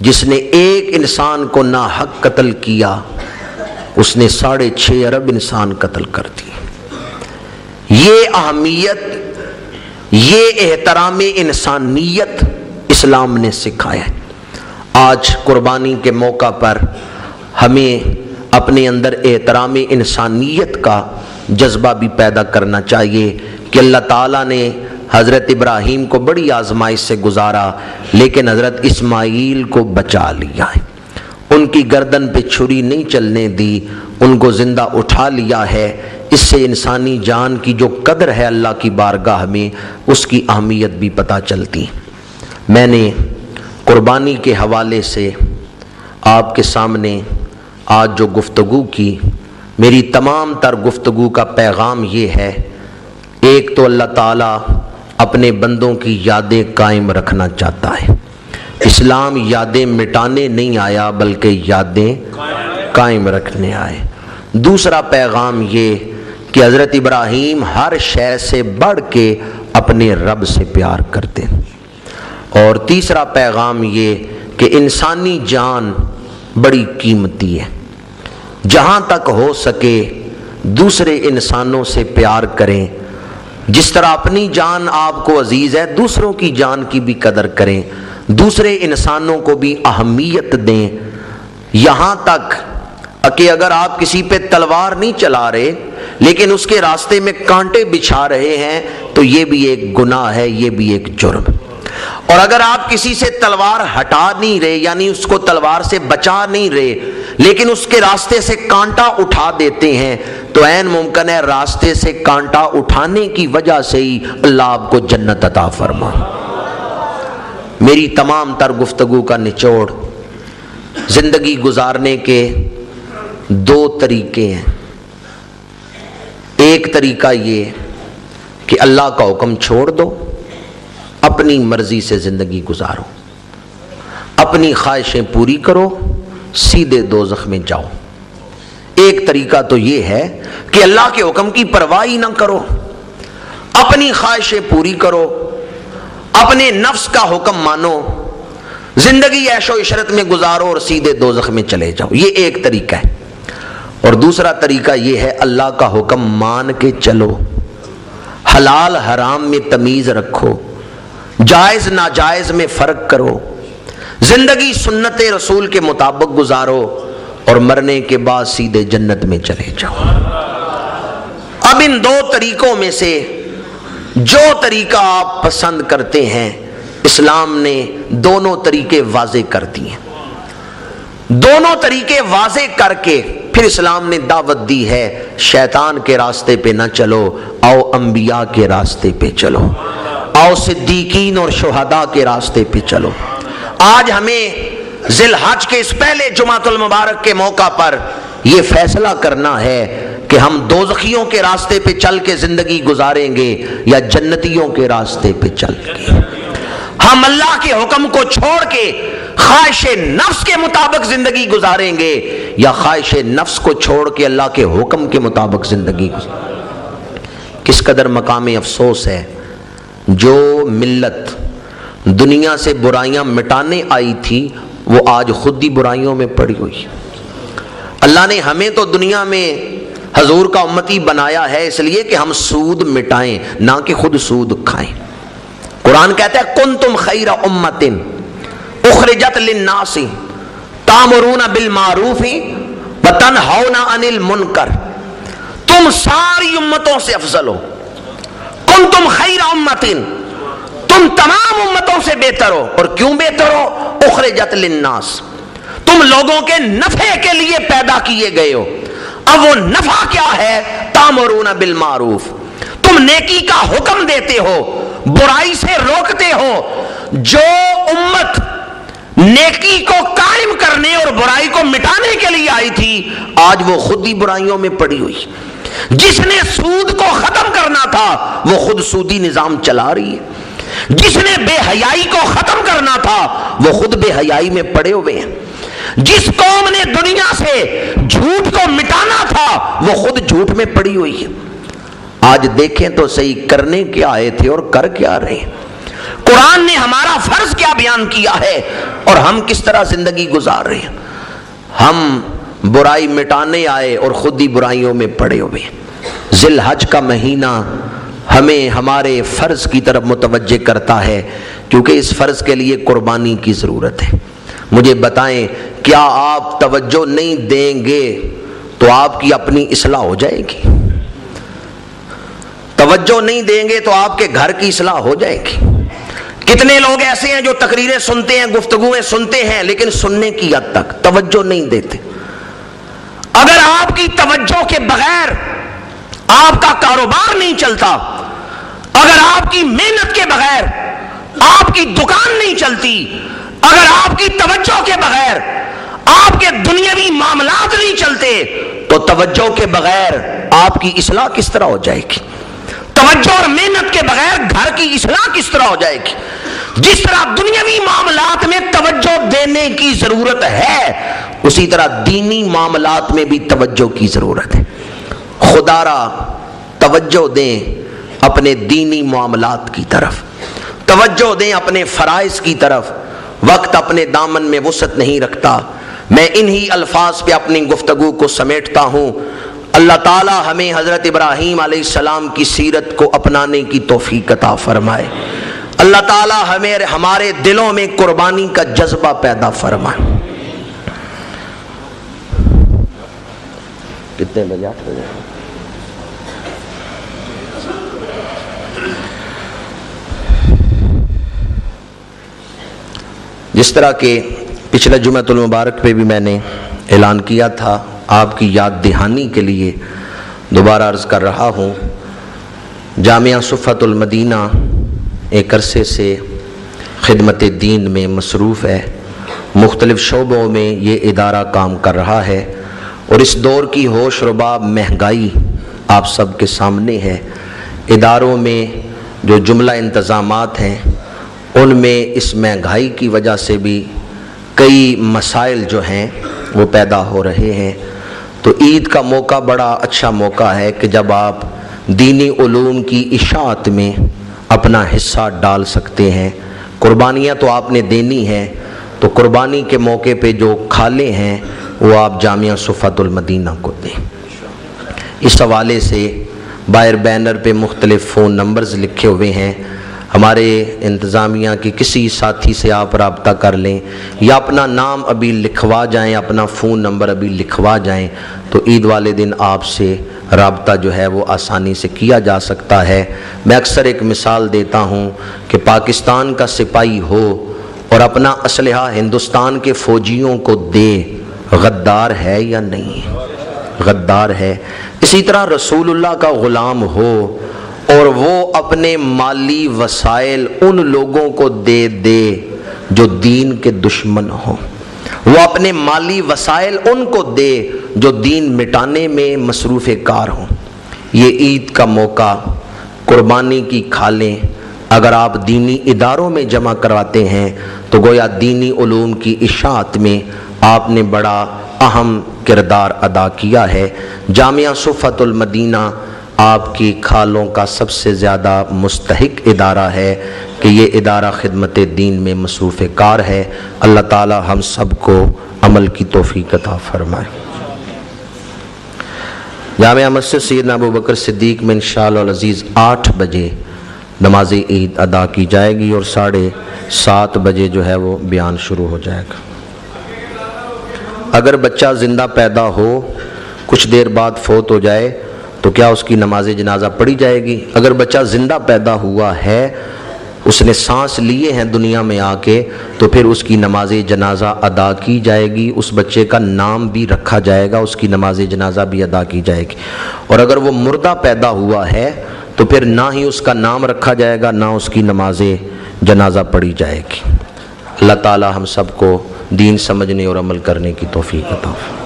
جس نے ایک انسان کو ناحق قتل کیا اس نے 6.5 ارب انسان قتل کر دیے۔ یہ اہمیت، یہ احترام انسانیت اسلام نے سکھایا ہے۔ آج قربانی کے موقع پر ہمیں اپنے اندر احترام انسانیت کا جذبہ بھی پیدا کرنا چاہیے کہ اللہ تعالیٰ نے حضرت ابراہیم کو بڑی آزمائش سے گزارا، لیکن حضرت اسماعیل کو بچا لیا ہے، ان کی گردن پہ چھری نہیں چلنے دی، ان کو زندہ اٹھا لیا ہے۔ اس سے انسانی جان کی جو قدر ہے اللہ کی بارگاہ میں، اس کی اہمیت بھی پتہ چلتی۔ میں نے قربانی کے حوالے سے آپ کے سامنے آج جو گفتگو کی، میری تمام تر گفتگو کا پیغام یہ ہے، ایک تو اللہ تعالیٰ اپنے بندوں کی یادیں قائم رکھنا چاہتا ہے۔ اسلام یادیں مٹانے نہیں آیا بلکہ یادیں قائم رکھنے آئے۔ دوسرا پیغام یہ کہ حضرت ابراہیم ہر شے سے بڑھ کے اپنے رب سے پیار کرتے ہیں۔ اور تیسرا پیغام یہ کہ انسانی جان بڑی قیمتی ہے، جہاں تک ہو سکے دوسرے انسانوں سے پیار کریں، جس طرح اپنی جان آپ کو عزیز ہے دوسروں کی جان کی بھی قدر کریں، دوسرے انسانوں کو بھی اہمیت دیں، یہاں تک کہ اگر آپ کسی پہ تلوار نہیں چلا رہے لیکن اس کے راستے میں کانٹے بچھا رہے ہیں تو یہ بھی ایک گناہ ہے، یہ بھی ایک جرم۔ اور اگر آپ کسی سے تلوار ہٹا نہیں رہے، یعنی اس کو تلوار سے بچا نہیں رہے لیکن اس کے راستے سے کانٹا اٹھا دیتے ہیں، تو عین ممکن ہے راستے سے کانٹا اٹھانے کی وجہ سے ہی اللہ آپ کو جنت عطا فرمائے۔ میری تمام تر گفتگو کا نچوڑ زندگی گزارنے کے 2 طریقے ہیں۔ ایک طریقہ یہ کہ اللہ کا حکم چھوڑ دو، اپنی مرضی سے زندگی گزارو، اپنی خواہشیں پوری کرو، سیدھے دوزخ میں جاؤ۔ ایک طریقہ تو یہ ہے کہ اللہ کے حکم کی پرواہ ہی نہ کرو، اپنی خواہشیں پوری کرو، اپنے نفس کا حکم مانو، زندگی عیش و عشرت میں گزارو اور سیدھے دوزخ میں چلے جاؤ۔ یہ ایک طریقہ ہے۔ اور دوسرا طریقہ یہ ہے اللہ کا حکم مان کے چلو، حلال حرام میں تمیز رکھو، جائز ناجائز میں فرق کرو، زندگی سنت رسول کے مطابق گزارو اور مرنے کے بعد سیدھے جنت میں چلے جاؤ۔ اب ان 2 طریقوں میں سے جو طریقہ آپ پسند کرتے ہیں، اسلام نے دونوں طریقے واضح کر دیے۔ دونوں طریقے واضح کر کے پھر اسلام نے دعوت دی ہے، شیطان کے راستے پہ نہ چلو، آؤ انبیاء کے راستے پہ چلو، آؤ صدیقین اور شہداء کے راستے پہ چلو۔ آج ہمیں ذی الحج کے اس پہلے جمعۃ المبارک کے موقع پر یہ فیصلہ کرنا ہے کہ ہم دوزخیوں کے راستے پہ چل کے زندگی گزاریں گے یا جنتیوں کے راستے پہ چل کے۔ ہم اللہ کے حکم کو چھوڑ کے خواہش نفس کے مطابق زندگی گزاریں گے یا خواہش نفس کو چھوڑ کے اللہ کے حکم کے مطابق زندگی گزاریں گے۔ کس قدر مقام افسوس ہے جو ملت دنیا سے برائیاں مٹانے آئی تھی وہ آج خود ہی برائیوں میں پڑی ہوئی۔ اللہ نے ہمیں تو دنیا میں حضور کا امتی بنایا ہے اس لیے کہ ہم سود مٹائیں، نہ کہ خود سود کھائیں۔ قرآن کہتا ہے کنتم خیر امۃ اخرجت للناس تامرون بالمعروف وتنہون عن المنکر، تم ساری امتوں سے افضل ہو۔ کنتم خیر امۃ، تم تمام امتوں سے بہتر ہو۔ اور کیوں بہتر ہو؟ اخرجت للناس، تم لوگوں کے نفع کے لیے پیدا کیے گئے ہو۔ اب وہ نفع کیا ہے؟ تامرون بالمعروف، تم نیکی کا حکم دیتے ہو، برائی سے روکتے ہو۔ جو امت نیکی کو قائم کرنے اور برائی کو مٹانے کے لیے آئی تھی آج وہ خود ہی برائیوں میں پڑی ہوئی۔ جس نے سود کو ختم کرنا تھا وہ خود سودی نظام چلا رہی ہے، جس نے بے حیائی کو ختم کرنا تھا وہ خود بے حیائی میں پڑے ہوئے ہیں، جس قوم نے دنیا سے جھوٹ کو مٹانا تھا وہ خود جھوٹ میں پڑی ہوئی ہے۔ آج دیکھیں تو صحیح کرنے کیا آئے تھے اور کر کیا رہے ہیں۔ قرآن نے ہمارا فرض کیا بیان کیا ہے؟ اور ہم کس طرح زندگی گزار رہے ہیں؟ ہم برائی مٹانے آئے اور خود ہی برائیوں میں پڑے ہوئے ہیں۔ ذی الحج کا مہینہ ہمیں ہمارے فرض کی طرف متوجہ کرتا ہے، کیونکہ اس فرض کے لیے قربانی کی ضرورت ہے۔ مجھے بتائیں، کیا آپ توجہ نہیں دیں گے تو آپ کی اپنی اصلاح ہو جائے گی؟ توجہ نہیں دیں گے تو آپ کے گھر کی اصلاح ہو جائے گی؟ کتنے لوگ ایسے ہیں جو تقریریں سنتے ہیں، گفتگویں سنتے ہیں، لیکن سننے کی حد تک توجہ نہیں دیتے۔ اگر آپ کی توجہ کے بغیر آپ کا کاروبار نہیں چلتا، اگر آپ کی محنت کے بغیر آپ کی دکان نہیں چلتی، اگر آپ کی توجہ کے بغیر آپ کے دنیاوی معاملات نہیں چلتے، تو توجہ کے بغیر آپ کی اصلاح کس طرح ہو جائے گی؟ توجہ اور محنت کے بغیر گھر کی اصلاح کس طرح ہو جائے گی؟ جس طرح دنیاوی معاملات میں توجہ دینے کی ضرورت ہے، اسی طرح دینی معاملات میں بھی توجہ کی ضرورت ہے۔ خدا را توجہ دیں اپنے دینی معاملات کی طرف، توجہ دیں اپنے فرائض کی طرف۔ وقت اپنے دامن میں وسعت نہیں رکھتا، میں انہی الفاظ پہ اپنی گفتگو کو سمیٹتا ہوں۔ اللہ تعالی ہمیں حضرت ابراہیم علیہ السلام کی سیرت کو اپنانے کی توفیق عطا فرمائے۔ اللہ تعالی ہمیں ہمارے دلوں میں قربانی کا جذبہ پیدا فرمائے۔ کتنے بجے؟ 8 بجے۔ جس طرح کہ پچھلے جمعۃ المبارک پہ بھی میں نے اعلان کیا تھا، آپ کی یاد دہانی کے لیے دوبارہ عرض کر رہا ہوں، جامعہ صفت المدینہ ایک عرصے سے خدمت دین میں مصروف ہے، مختلف شعبوں میں یہ ادارہ کام کر رہا ہے، اور اس دور کی ہوش رباب مہنگائی آپ سب کے سامنے ہے۔ اداروں میں جو جملہ انتظامات ہیں، ان میں اس مہنگائی کی وجہ سے بھی کئی مسائل جو ہیں وہ پیدا ہو رہے ہیں۔ تو عید کا موقع بڑا اچھا موقع ہے کہ جب آپ دینی علوم کی اشاعت میں اپنا حصہ ڈال سکتے ہیں۔ قربانیاں تو آپ نے دینی ہیں، تو قربانی کے موقع پہ جو کھالے ہیں وہ آپ جامعہ صفت المدینہ کو دیں۔ اس حوالے سے باہر بینر پہ مختلف فون نمبرز لکھے ہوئے ہیں، ہمارے انتظامیہ کے کسی ساتھی سے آپ رابطہ کر لیں، یا اپنا نام ابھی لکھوا جائیں، اپنا فون نمبر ابھی لکھوا جائیں، تو عید والے دن آپ سے رابطہ جو ہے وہ آسانی سے کیا جا سکتا ہے۔ میں اکثر ایک مثال دیتا ہوں کہ پاکستان کا سپاہی ہو اور اپنا اسلحہ ہندوستان کے فوجیوں کو دے، غدار ہے یا نہیں؟ غدار ہے۔ اسی طرح رسول اللہ کا غلام ہو اور وہ اپنے مالی وسائل ان لوگوں کو دے جو دین کے دشمن ہوں، وہ اپنے مالی وسائل ان کو دے جو دین مٹانے میں مصروف کار ہوں۔ یہ عید کا موقع قربانی کی کھالیں اگر آپ دینی اداروں میں جمع کرواتے ہیں تو گویا دینی علوم کی اشاعت میں آپ نے بڑا اہم کردار ادا کیا ہے۔ جامعہ صفت المدینہ آپ کی کھالوں کا سب سے زیادہ مستحق ادارہ ہے کہ یہ ادارہ خدمت دین میں مصروف کار ہے۔ اللہ تعالی ہم سب کو عمل کی توفیق عطا فرمائے۔ جامعہ مسجد سیدنا ابوبکر صدیق میں انشاءاللہ العزیز 8 بجے نماز عید ادا کی جائے گی اور 7:30 بجے جو ہے وہ بیان شروع ہو جائے گا۔ اگر بچہ زندہ پیدا ہو کچھ دیر بعد فوت ہو جائے تو کیا اس کی نماز جنازہ پڑھی جائے گی؟ اگر بچہ زندہ پیدا ہوا ہے، اس نے سانس لیے ہیں دنیا میں آ کے، تو پھر اس کی نماز جنازہ ادا کی جائے گی، اس بچے کا نام بھی رکھا جائے گا، اس کی نماز جنازہ بھی ادا کی جائے گی۔ اور اگر وہ مردہ پیدا ہوا ہے تو پھر نہ ہی اس کا نام رکھا جائے گا، نہ اس کی نماز جنازہ پڑھی جائے گی۔ اللہ تعالی ہم سب کو دین سمجھنے اور عمل کرنے کی توفیق عطا فرمائے۔